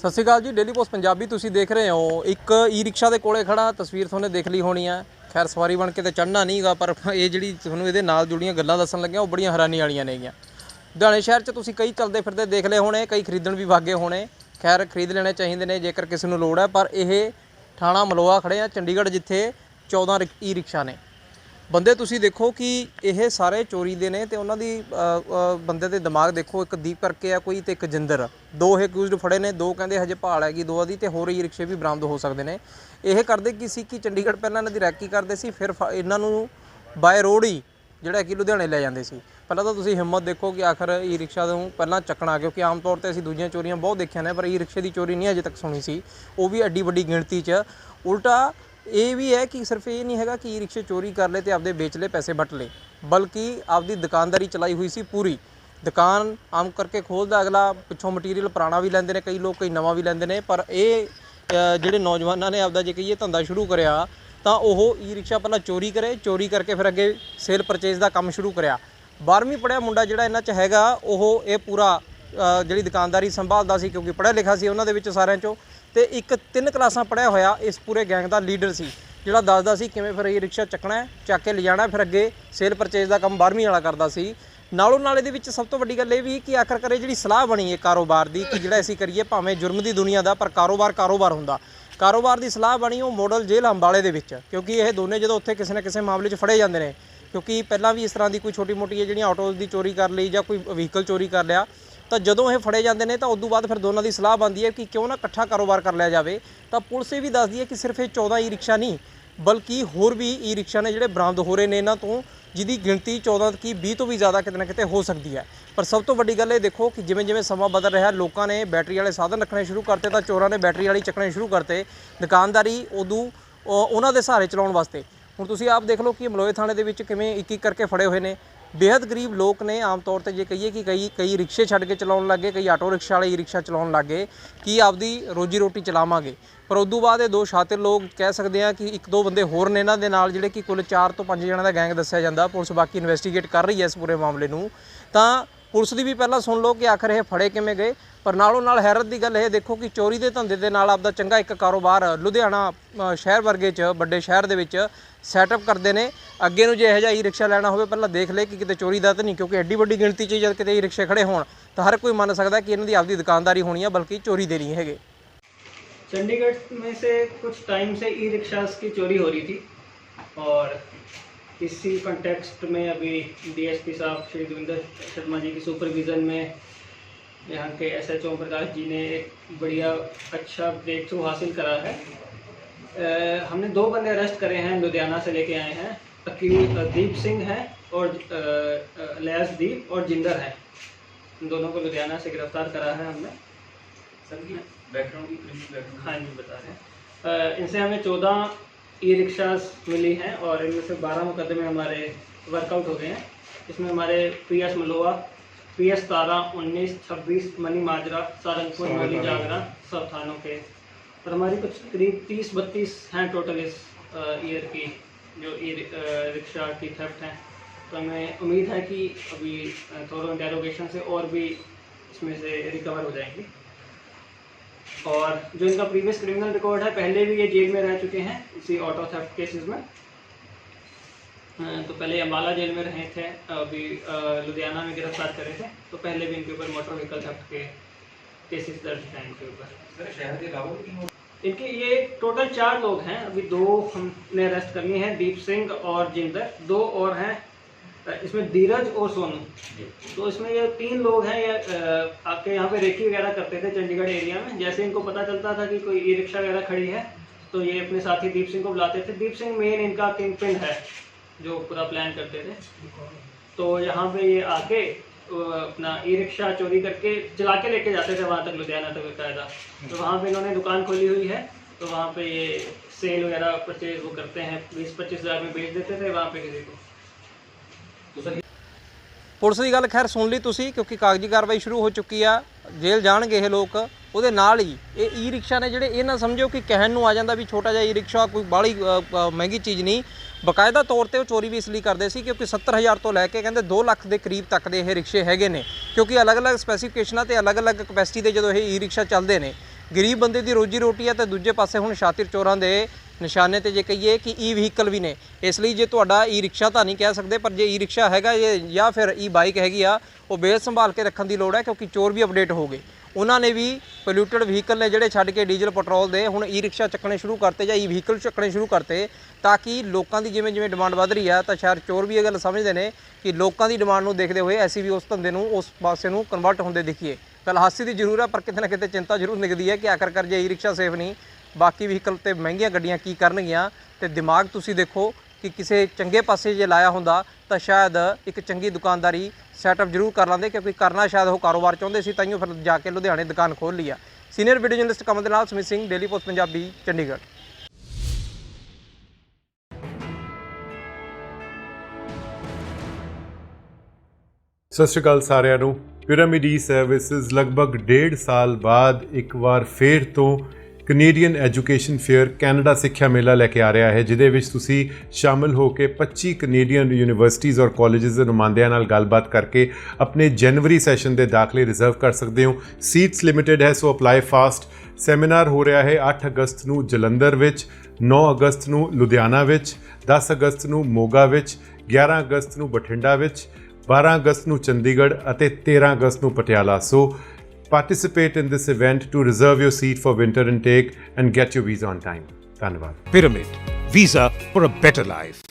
ਸਤਿ ਸ਼੍ਰੀ ਅਕਾਲ ਜੀ। Daily post Punjabi ਤੁਸੀਂ ਦੇਖ ਰਹੇ ਹੋ। ਇੱਕ ਈ ਰਿਕਸ਼ਾ ਦੇ ਕੋਲੇ ਖੜਾ ਤਸਵੀਰ ਤੁਹਾਨੂੰ ਦੇਖ ਲਈ ਹੋਣੀ ਆ। ਖੈਰ ਸਵਾਰੀ ਬਣ ਕੇ ਤੇ ਚੜ੍ਹਨਾ ਨਹੀਂ ਗਾ, ਪਰ ਇਹ ਜਿਹੜੀ ਤੁਹਾਨੂੰ ਇਹਦੇ ਨਾਲ ਜੁੜੀਆਂ ਗੱਲਾਂ ਦੱਸਣ ਲੱਗਿਆ ਉਹ ਬੜੀਆਂ ਹੈਰਾਨੀ ਵਾਲੀਆਂ ਨੇਗੀਆਂ। ਲੁਧਿਆਣੇ ਸ਼ਹਿਰ 'ਚ ਤੁਸੀਂ ਕਈ ਚੱਲਦੇ ਫਿਰਦੇ ਦੇਖ ਲਏ ਹੋਣੇ, ਕਈ ਖਰੀਦਣ ਵੀ ਵਾਗੇ ਹੋਣੇ। ਖੈਰ ਖਰੀਦ ਲੈਣੇ ਚਾਹੀਦੇ ਨੇ ਜੇਕਰ ਕਿਸੇ ਨੂੰ ਲੋੜ ਹੈ। ਪਰ ਇਹ ਥਾਣਾ ਮਲੋਆ ਖੜੇ ਆ ਚੰਡੀਗੜ੍ਹ, ਜਿੱਥੇ 14 ਈ ਰਿਕਸ਼ਾ ਨੇ। ਬੰਦੇ ਤੁਸੀਂ ਦੇਖੋ कि ਇਹ ਸਾਰੇ ਚੋਰੀ ਦੇ ਨੇ ਤੇ ਉਹਨਾਂ ਦੀ ਬੰਦੇ ਦੇ ਦਿਮਾਗ ਦੇਖੋ। ਇੱਕ ਦੀਪ ਕਰਕੇ ਆ ਕੋਈ ਤੇ ਇੱਕ ਜਿੰਦਰ, ਦੋ ਇਹ ਅਕਿਊਜ਼ਡ ਫੜੇ ਨੇ। ਦੋ ਕਹਿੰਦੇ ਹਜੇ ਭਾਲ ਹੈਗੀ ਦੋਵਾਂ ਦੀ, ਤੇ ਹੋਰ ਈ ਰਿਕਸ਼ੇ ਵੀ ਬਰਾਮਦ ਹੋ ਸਕਦੇ ਨੇ। ਇਹ ਕਰਦੇ ਕੀ ਸੀ ਕਿ ਚੰਡੀਗੜ੍ਹ ਪਹਿਲਾਂ ਇਹਨਾਂ ਦੀ ਰੈਕੀ ਕਰਦੇ ਸੀ, ਫਿਰ ਇਹਨਾਂ ਨੂੰ ਬਾਏ ਰੋਡ ਹੀ ਜਿਹੜਾ ਕਿ ਲੁਧਿਆਣੇ ਲੈ ਜਾਂਦੇ ਸੀ। ਪਹਿਲਾਂ ਤਾਂ ਤੁਸੀਂ ਹਿੰਮਤ ਦੇਖੋ ਕਿ ਆਖਰ ਈ ਰਿਕਸ਼ਾ ਨੂੰ ਪਹਿਲਾਂ ਚੱਕਣਾ, ਕਿਉਂਕਿ ਆਮ ਤੌਰ 'ਤੇ ਅਸੀਂ ਦੂਜੀਆਂ ਚੋਰੀਆਂ ਬਹੁਤ ਦੇਖੀਆਂ ਨੇ, ਪਰ ਈ ਰਿਕਸ਼ੇ ਦੀ ਚੋਰੀ ਨਹੀਂ ਅਜੇ ਤੱਕ ਸੁਣੀ ਸੀ, ਉਹ ਵੀ ਐਡੀ ਵੱਡੀ ਗਿਣਤੀ 'ਚ। ਉਲਟਾ ਇਹ ਵੀ है कि सिर्फ ये नहीं है कि ई रिक्शे चोरी कर ले तो आपदे बेच ले, पैसे बट ले, बल्कि आपदी दुकानदारी चलाई हुई सी पूरी। दुकान आम करके खोलदा अगला, पिछों मटीरियल पुराना भी लैंदे ने कई लोग, कई नवा भी लैंदे ने। पर ये ਜਿਹੜੇ ਨੌਜਵਾਨਾਂ ਨੇ ਆਪਦਾ ਜੇ ਕਹੀਏ ਧੰਦਾ ਸ਼ੁਰੂ ਕਰਿਆ ਤਾਂ ਉਹ ਈ ਰਿਕਸ਼ਾ ਪਹਿਲਾਂ ਚੋਰੀ ਕਰੇ, ਚੋਰੀ ਕਰਕੇ ਫਿਰ ਅੱਗੇ ਸੇਲ ਪਰਚੇਜ਼ ਦਾ ਕੰਮ ਸ਼ੁਰੂ ਕਰਿਆ। 12ਵੀਂ ਪੜ੍ਹਿਆ ਮੁੰਡਾ ਜਿਹੜਾ ਇਹਨਾਂ 'ਚ ਹੈਗਾ, ਉਹ ਇਹ ਪੂਰਾ ਜਿਹੜੀ ਦੁਕਾਨਦਾਰੀ ਸੰਭਾਲਦਾ ਸੀ, ਕਿਉਂਕਿ ਪੜ੍ਹਿਆ ਲਿਖਿਆ ਸੀ ਉਹਨਾਂ ਦੇ ਵਿੱਚ ਸਾਰਿਆਂ 'ਚੋਂ। ਤੇ ਇੱਕ 3 ਕਲਾਸਾਂ ਪੜ੍ਹਿਆ ਹੋਇਆ ਇਸ ਪੂਰੇ ਗੈਂਗ ਦਾ ਲੀਡਰ ਸੀ, ਜਿਹੜਾ ਦੱਸਦਾ ਸੀ ਕਿਵੇਂ ਫਿਰ ਇਹ ਰਿਕਸ਼ਾ ਚੱਕਣਾ, ਚੱਕ ਕੇ ਲਿਜਾਣਾ, ਫਿਰ ਅੱਗੇ ਸੇਲ ਪਰਚੇਜ਼ ਦਾ ਕੰਮ 12ਵੀਂ ਵਾਲਾ ਕਰਦਾ ਸੀ। ਨਾਲੋਂ ਨਾਲ ਇਹਦੇ ਵਿੱਚ ਸਭ ਤੋਂ ਵੱਡੀ ਗੱਲ ਇਹ ਵੀ ਕਿ ਆਖਰਕਾਰ ਇਹ ਜਿਹੜੀ ਸਲਾਹ ਬਣੀ ਹੈ ਕਾਰੋਬਾਰ ਦੀ, ਕਿ ਜਿਹੜਾ ਅਸੀਂ ਕਰੀਏ ਭਾਵੇਂ ਜੁਰਮ ਦੀ ਦੁਨੀਆ ਦਾ, ਪਰ ਕਾਰੋਬਾਰ ਹੁੰਦਾ। ਕਾਰੋਬਾਰ ਦੀ ਸਲਾਹ ਬਣੀ ਉਹ ਮਾਡਲ ਜੇਲ੍ਹ ਅੰਬਾਲੇ ਦੇ ਵਿੱਚ, ਕਿਉਂਕਿ ਇਹ ਦੋਨੇ ਜਦੋਂ ਉੱਥੇ ਕਿਸੇ ਨਾ ਕਿਸੇ ਮਾਮਲੇ 'ਚ ਫੜੇ ਜਾਂਦੇ ਨੇ, ਕਿਉਂਕਿ ਪਹਿਲਾਂ ਵੀ ਇਸ ਤਰ੍ਹਾਂ ਦੀ ਕੋਈ ਛੋਟੀ ਮੋਟੀ ਜਿਹੜੀਆਂ ਆਟੋਜ਼ ਦੀ ਚੋਰੀ ਕਰ ਲਈ ਜਾਂ ਕੋਈ ਵਹੀਕਲ ਚੋਰੀ ਕਰ ਲਿਆ, ਤਾਂ ਜਦੋਂ ਇਹ ਫੜੇ ਜਾਂਦੇ ਨੇ ਤਾਂ ਉਦੋਂ ਬਾਅਦ ਫਿਰ ਦੋਨਾਂ ਦੀ ਸਲਾਹ ਬਣਦੀ ਹੈ ਕਿ ਕਿਉਂ ਨਾ ਇਕੱਠਾ ਕਾਰੋਬਾਰ ਕਰ ਲਿਆ ਜਾਵੇ। ਤਾਂ ਪੁਲਿਸ ਇਹ ਵੀ ਦੱਸਦੀ ਹੈ ਕਿ ਸਿਰਫ ਇਹ 14 ਈ ਰਿਕਸ਼ਾ ਨਹੀਂ, ਬਲਕਿ ਹੋਰ ਵੀ ਈ ਰਿਕਸ਼ਾ ਨੇ ਜਿਹੜੇ ਬਰਾਮਦ ਹੋ ਰਹੇ ਨੇ ਇਹਨਾਂ ਤੋਂ, ਜਿਹਦੀ ਗਿਣਤੀ 14 ਕੀ 20 ਤੋਂ ਵੀ ਜ਼ਿਆਦਾ ਕਿਤੇ ਨਾ ਕਿਤੇ ਹੋ ਸਕਦੀ ਹੈ। ਪਰ ਸਭ ਤੋਂ ਵੱਡੀ ਗੱਲ ਇਹ ਦੇਖੋ ਕਿ ਜਿਵੇਂ ਜਿਵੇਂ ਸਮਾਂ ਬਦਲ ਰਿਹਾ, ਲੋਕਾਂ ਨੇ ਬੈਟਰੀ ਵਾਲੇ ਸਾਧਨ ਰੱਖਣੇ ਸ਼ੁਰੂ ਕਰਤੇ ਤਾਂ ਚੋਰਾਂ ਨੇ ਬੈਟਰੀ ਵਾਲੀ ਚੱਕਣੇ ਸ਼ੁਰੂ ਕਰਤੇ। ਦੁਕਾਨਦਾਰੀ ਉਦੋਂ ਉਹਨਾਂ ਦੇ ਸਹਾਰੇ ਚਲਾਉਣ ਵਾਸਤੇ। ਹੁਣ ਤੁਸੀਂ ਆਪ ਦੇਖ ਲਓ ਕਿ ਮਲੋਏ ਥਾਣੇ ਦੇ ਵਿੱਚ ਕਿਵੇਂ ਇੱਕ ਇੱਕ ਕਰਕੇ ਫੜੇ ਹੋਏ ਨੇ। ਬੇहद ਗਰੀਬ ਲੋਕ ਨੇ ਆਮ ਤੌਰ 'ਤੇ, ਜੇ ਕਹੀਏ ਕਿ ਕਈ ਰਿਕਸ਼ੇ ਛੱਡ ਕੇ ਚਲਾਉਣ ਲੱਗੇ, ਕਈ ਆਟੋ ਰਿਕਸ਼ਾ ਵਾਲੇ ਈ ਰਿਕਸ਼ਾ ਚਲਾਉਣ ਲੱਗੇ ਕਿ ਆਪਦੀ ਰੋਜੀ ਰੋਟੀ ਚਲਾਵਾਂਗੇ। ਪਰ ਉਦੋਂ ਬਾਅਦ ਇਹ ਦੋ ਸ਼ਾਤਿਰ ਲੋਕ, ਕਹਿ ਸਕਦੇ ਆ ਕਿ ਇੱਕ ਦੋ ਬੰਦੇ ਹੋਰ ਨੇ ਇਹਨਾਂ ਦੇ ਨਾਲ, ਜਿਹੜੇ ਕਿ ਕੁੱਲ 4 ਤੋਂ 5 ਜਣਿਆਂ ਦਾ ਗੈਂਗ ਦੱਸਿਆ ਜਾਂਦਾ। ਪੁਲਿਸ ਬਾਕੀ ਇਨਵੈਸਟੀਗੇਟ ਕਰ ਰਹੀ ਹੈ ਇਸ ਪੂਰੇ ਮਾਮਲੇ ਨੂੰ। ਤਾਂ ਪੁਲਿਸ ਦੀ ਵੀ ਪਹਿਲਾਂ ਸੁਣ ਲਓ ਕਿ ਆਖਰ ਇਹ ਫੜੇ ਕਿਵੇਂ ਗਏ। ਪਰ ਨਾਲੋਂ ਨਾਲ ਹੈਰਤ ਦੀ ਗੱਲ ਇਹ ਦੇਖੋ ਕਿ ਚੋਰੀ ਦੇ ਧੰਦੇ ਦੇ ਨਾਲ ਆਪਦਾ ਚੰਗਾ ਇੱਕ ਕਾਰੋਬਾਰ ਲੁਧਿਆਣਾ ਸ਼ਹਿਰ ਵਰਗੇ 'ਚ ਵੱਡੇ ਸ਼ਹਿਰ ਦੇ ਵਿੱਚ ਸੈਟਅਪ ਕਰਦੇ ਨੇ। ਅੱਗੇ ਨੂੰ ਜੇ ਇਹੋ ਜਿਹਾ ਈ ਰਿਕਸ਼ਾ ਲੈਣਾ ਹੋਵੇ, ਪਹਿਲਾਂ ਦੇਖ ਲੈ ਕਿ ਕਿਤੇ ਚੋਰੀ ਦਾ ਤਾਂ ਨਹੀਂ, ਕਿਉਂਕਿ ਐਡੀ ਵੱਡੀ ਗਿਣਤੀ 'ਚ ਜਦ ਕਿਤੇ ਈ ਰਿਕਸ਼ੇ ਖੜੇ ਹੋਣ ਤਾਂ ਹਰ ਕੋਈ ਮੰਨ ਸਕਦਾ ਕਿ ਇਹਨਾਂ ਦੀ ਆਪਦੀ ਦੁਕਾਨਦਾਰੀ ਹੋਣੀ ਆ, ਬल्कि ਚੋਰੀ ਦੇ ਨਹੀਂ ਹੈਗੇ। चंडीगढ़ में से कुछ टाइम से ई रिक्शास की चोरी हो रही थी, और इसी कंटेक्स्ट में अभी डीएसपी साहब श्री देवेंद्र शर्मा जी की सुपरविज़न में यहाँ के एसएचओ प्रकाश जी ने एक बढ़िया अच्छा ब्रेक थ्रू हासिल करा है। हमने 2 बंदे अरेस्ट करे हैं, लुधियाना से लेके आए हैं। दीप सिंह है और लैस दीप और जिंदर है, इन दोनों को लुधियाना से गिरफ्तार करा है हमने। सर बैकग्राउंड हाँ जी बता रहे हैं। इनसे हमें 14 ई रिक्शास मिली हैं और इनमें से 12 मुकदमे हमारे वर्कआउट हो गए हैं। इसमें हमारे PS मलोआ, PS तारा, 19, 26 मनी माजरा, सारंगपुर, मौली जागरा सब थानों के, और हमारी कुछ करीब 30-32 हैं टोटल इस ईयर की जो ई रिक्शा की थेफ्ट हैं। तो हमें उम्मीद है कि अभी थोड़ा इंटेरोगेशन से और भी इसमें से रिकवर हो जाएंगी। और जो इनका प्रीवियस क्रिमिनल रिकॉर्ड है, पहले भी ये जेल में रह चुके हैं इसी ऑटो थेफ्ट केसेस में। तो पहले अम्बाला जेल में रहे थे, अभी लुधियाना में गिरफ्तार करे थे, तो पहले भी इनके ऊपर मोटर व्हीकल थेफ्ट के केसेस दर्ज हैं इनके ऊपर। इनके ये टोटल 4 लोग हैं, अभी 2 हमने अरेस्ट करनी है, दीप सिंह और जिंदर। 2 और हैं इसमें, धीरज और सोनू। तो इसमें ये 3 लोग हैं, ये आके यहाँ पे रेकी वगैरह करते थे चंडीगढ़ एरिया में। जैसे इनको पता चलता था कि कोई ई रिक्शा वगैरह खड़ी है, तो ये अपने साथी दीप सिंह को बुलाते थे। दीप सिंह मेन इनका किंग पिन है जो पूरा प्लान करते थे। तो यहाँ पे ये आके अपना ई रिक्शा चोरी करके चला के लेके जाते थे वहाँ तक, लुधियाना तक बाकायदा। तो वहाँ पे इन्होंने दुकान खोली हुई है, तो वहाँ पे ये सेल वगैरह परचेज वो करते हैं, 20-25 हज़ार में बेच देते थे वहाँ पे किसी को। ਪੁਲਿਸ ਦੀ ਗੱਲ ਖੈਰ ਸੁਣ ਲਈ ਤੁਸੀਂ, ਕਿਉਂਕਿ ਕਾਗਜ਼ੀ ਕਾਰਵਾਈ ਸ਼ੁਰੂ ਹੋ ਚੁੱਕੀ ਆ। ਜੇਲ੍ਹ ਜਾਣਗੇ ਇਹ ਲੋਕ। ਉਹਦੇ ਨਾਲ ਹੀ ਇਹ ਈ ਰਿਕਸ਼ਾ ਨੇ ਜਿਹੜੇ, ਇਹ ਨਾ ਸਮਝੋ ਕਿ ਕਹਿਣ ਨੂੰ ਆ ਜਾਂਦਾ ਵੀ ਛੋਟਾ ਜਿਹਾ ਈ ਰਿਕਸ਼ਾ ਕੋਈ ਬਾਹਲੀ ਮਹਿੰਗੀ ਚੀਜ਼ ਨਹੀਂ। ਬਾਕਾਇਦਾ ਤੌਰ ਤੇ ਉਹ ਚੋਰੀ ਵੀ ਇਸ ਲਈ ਕਰਦੇ ਸੀ ਕਿਉਂਕਿ 70,000 ਤੋਂ ਲੈ ਕੇ ਕਹਿੰਦੇ 2 ਲੱਖ ਦੇ ਕਰੀਬ ਤੱਕ ਦੇ ਇਹ ਰਿਕਸ਼ੇ ਹੈਗੇ ਨੇ, ਕਿਉਂਕਿ ਅਲੱਗ-ਅਲੱਗ ਸਪੈਸੀਫਿਕੇਸ਼ਨਾਂ ਤੇ ਅਲੱਗ-ਅਲੱਗ ਕਪੈਸਿਟੀ ਦੇ ਜਦੋਂ ਇਹ ਈ ਰਿਕਸ਼ਾ ਚੱਲਦੇ ਨੇ। ਗਰੀਬ ਬੰਦੇ ਦੀ ਰੋਜੀ ਰੋਟੀ ਹੈ ਤੇ ਦੂਜੇ ਪਾਸੇ ਹੁਣ ਸ਼ਾਤਿਰ ਚੋਰਾਂ ਦੇ ਨਿਸ਼ਾਨੇ ਤੇ ਜੇ ਕਹੀਏ ਕਿ ਈ ਵਹੀਕਲ ਵੀ ਨੇ। ਇਸ ਲਈ ਜੇ ਤੁਹਾਡਾ ਈ ਰਿਕਸ਼ਾ ਤਾਂ ਨਹੀਂ ਕਹਿ ਸਕਦੇ, ਪਰ ਜੇ ਈ ਰਿਕਸ਼ਾ ਹੈਗਾ ਜਾਂ ਫਿਰ ਈ ਬਾਈਕ ਹੈਗੀ ਆ, ਉਹ ਬੇਲ ਸੰਭਾਲ ਕੇ ਰੱਖਣ ਦੀ ਲੋੜ ਹੈ, ਕਿਉਂਕਿ ਚੋਰ ਵੀ ਅਪਡੇਟ ਹੋ ਗਏ। ਉਹਨਾਂ ਨੇ ਵੀ ਪੋਲਿਊਟਡ ਵਹੀਕਲ ਨੇ ਜਿਹੜੇ ਛੱਡ ਕੇ ਡੀਜ਼ਲ ਪੈਟਰੋਲ ਦੇ ਹੁਣ ਈ ਰਿਕਸ਼ਾ ਚੱਕਣੇ ਸ਼ੁਰੂ ਕਰਤੇ ਜਾਂ ਈ ਵਹੀਕਲ ਚੱਕਣੇ ਸ਼ੁਰੂ ਕਰਤੇ, ਤਾਂ ਕਿ ਲੋਕਾਂ ਦੀ ਜਿਵੇਂ ਡਿਮਾਂਡ ਵੱਧ ਰਹੀ ਆ, ਤਾਂ ਸ਼ਾਇਦ ਚੋਰ ਵੀ ਇਹ ਗੱਲ ਸਮਝਦੇ ਨੇ ਕਿ ਲੋਕਾਂ ਦੀ ਡਿਮਾਂਡ ਨੂੰ ਦੇਖਦੇ ਹੋਏ ਅਸੀਂ ਵੀ ਉਸ ਧੰਦੇ ਨੂੰ ਉਸ ਪਾਸੇ ਨੂੰ ਕਨਵਰਟ ਹੁੰਦੇ ਦਿਖੀਏ। ਕੱਲ ਹਾਸੇ ਦੀ ਜ਼ਰੂਰ ਹੈ, ਪਰ ਕਿਤੇ ਨਾ ਕਿਤੇ ਚਿੰਤਾ ਜ਼ਰੂਰ ਨਿਕਦੀ ਹੈ ਕਿ ਆਖਰਕਾਰ ਜੇ ਈ ਰਿਕਸ਼ਾ ਸੇਫ ਨਹੀਂ, ਬਾਕੀ ਵਹੀਕਲ ਤੇ ਮਹਿੰਗੀਆਂ ਗੱਡੀਆਂ ਕੀ ਕਰਨਗੀਆਂ। ਤੇ ਦਿਮਾਗ ਤੁਸੀਂ ਦੇਖੋ ਕਿ ਕਿਸੇ ਚੰਗੇ ਪਾਸੇ ਜੇ ਲਾਇਆ ਹੁੰਦਾ ਤਾਂ ਸ਼ਾਇਦ ਇੱਕ ਚੰਗੀ ਦੁਕਾਨਦਾਰੀ ਸੈਟਅਪ ਜ਼ਰੂਰ ਕਰ ਲੈਂਦੇ, ਕਿਉਂਕਿ ਕਰਨਾ ਸ਼ਾਇਦ ਉਹ ਕਾਰੋਬਾਰ ਚਾਹੁੰਦੇ ਸੀ, ਤਾਈਓ ਫਿਰ ਜਾ ਕੇ ਲੁਧਿਆਣੇ ਦੁਕਾਨ ਖੋਲ੍ਹ ਲਈ ਆ। ਸੀਨੀਅਰ ਵੀਡੀਓ ਜਰਨਲਿਸਟ ਕਮਲ ਦੇ ਨਾਲ ਸਮਿਤ ਸਿੰਘ, ਡੇਲੀ ਪੋਸਟ ਪੰਜਾਬੀ, ਚੰਡੀਗੜ੍ਹ। ਸਤਿ ਸ਼੍ਰੀ ਅਕਾਲ ਸਾਰਿਆਂ ਨੂੰ। ਪਿਰਾਮਿਡ ਈ ਸਰਵਿਸਿਜ਼ ਲਗਭਗ 1.5 ਸਾਲ ਬਾਅਦ ਇੱਕ ਵਾਰ ਫੇਰ ਤੋਂ ਕੈਨੇਡੀਅਨ ਐਜੂਕੇਸ਼ਨ ਫੇਅਰ ਕੈਨੇਡਾ ਸਿੱਖਿਆ ਮੇਲਾ ਲੈ ਕੇ ਆ ਰਿਹਾ ਹੈ, ਜਿਹਦੇ ਵਿੱਚ ਤੁਸੀਂ ਸ਼ਾਮਲ ਹੋ ਕੇ 25 ਕੈਨੇਡੀਅਨ ਯੂਨੀਵਰਸਿਟੀਜ਼ ਔਰ ਕਾਲਜਿਸ ਦੇ ਨੁਮਾਇੰਦਿਆਂ ਨਾਲ ਗੱਲਬਾਤ ਕਰਕੇ ਆਪਣੇ ਜਨਵਰੀ ਸੈਸ਼ਨ ਦੇ ਦਾਖਲੇ ਰਿਜ਼ਰਵ ਕਰ ਸਕਦੇ ਹੋ। ਸੀਟਸ ਲਿਮਿਟਿਡ ਹੈ, ਸੋ ਅਪਲਾਈ ਫਾਸਟ। ਸੈਮੀਨਾਰ ਹੋ ਰਿਹਾ ਹੈ 8 ਅਗਸਤ ਨੂੰ ਜਲੰਧਰ ਵਿੱਚ, 9 ਅਗਸਤ ਨੂੰ ਲੁਧਿਆਣਾ ਵਿੱਚ, 10 ਅਗਸਤ ਨੂੰ ਮੋਗਾ ਵਿੱਚ, 11 ਅਗਸਤ ਨੂੰ ਬਠਿੰਡਾ ਵਿੱਚ, 12 ਅਗਸਤ ਨੂੰ ਚੰਡੀਗੜ੍ਹ ਅਤੇ 13 ਅਗਸਤ ਨੂੰ ਪਟਿਆਲਾ। ਸੋ participate in this event to reserve your seat for winter intake and get your visa on time. ਧੰਨਵਾਦ। Pyramid, visa for a better life.